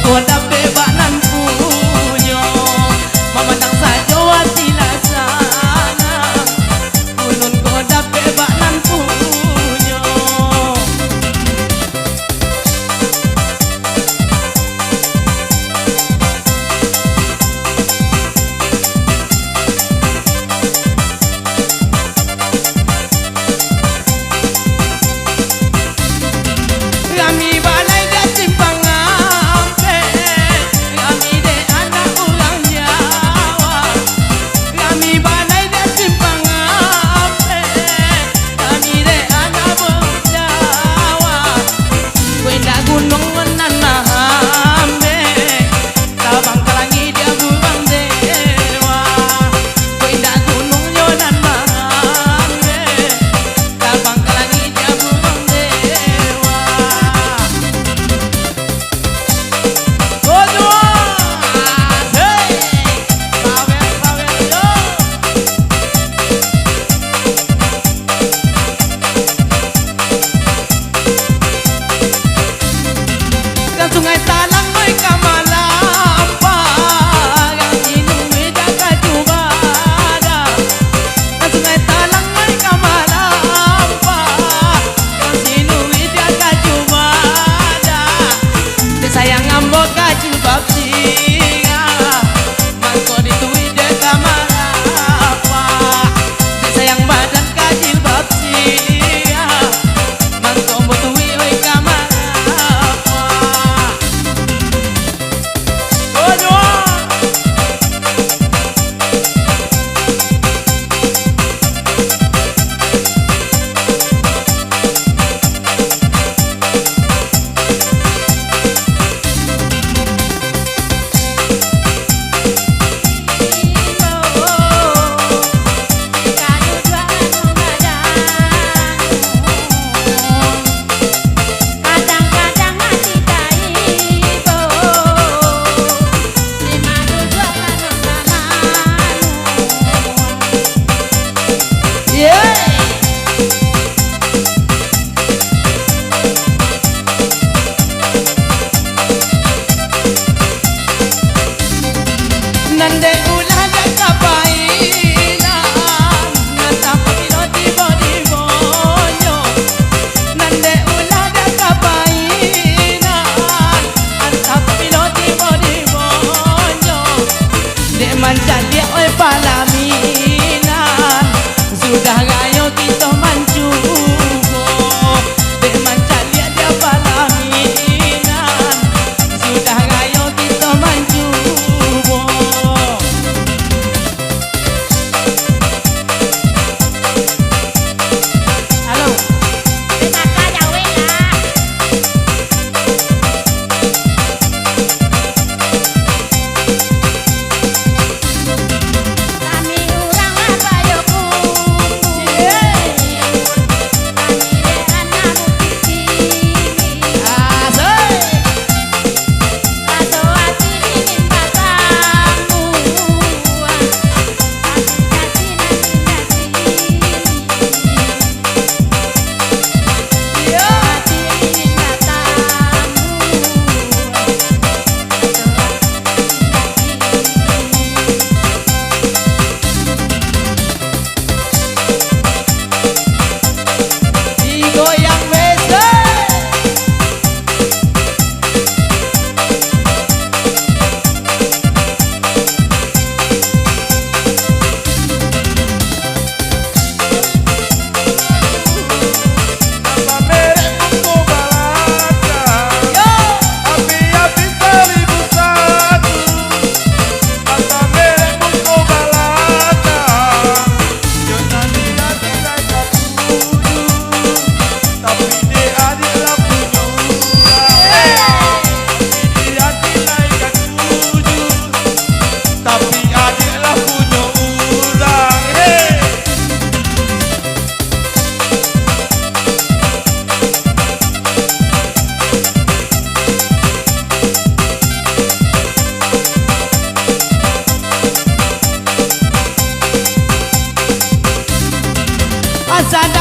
ko dape banan punyo mamandang saja wasila sana ulun ko dape banan punyo kami balai dia simpang ampe kami de anak orang Jawa kami balai dia simpang ampe kami de anak orang Jawa kuenda gunung menana ambe tabang kalangi dia burang dewa kuenda gunung nyonan ambe tabang kalangi dia burang dewa. Sungai Talang noi kamalapa yang inumi daga jubada sungai Talang noi kamalapa yang inumi daga jubada sayang ngambok kacil babsinga mangko ditui daga malapa sayang badan kacil babsinga mangko mutui oi kamalapa. Nande ulah dak kapainan ngata piloti bodi bonyo nande ulah dak kapainan ngata piloti bodi bonyo dek mancan dia oi palaminan sudah gayo kita mancubo dek mancan dia palaminan sudah gayo kita mancubo. Sada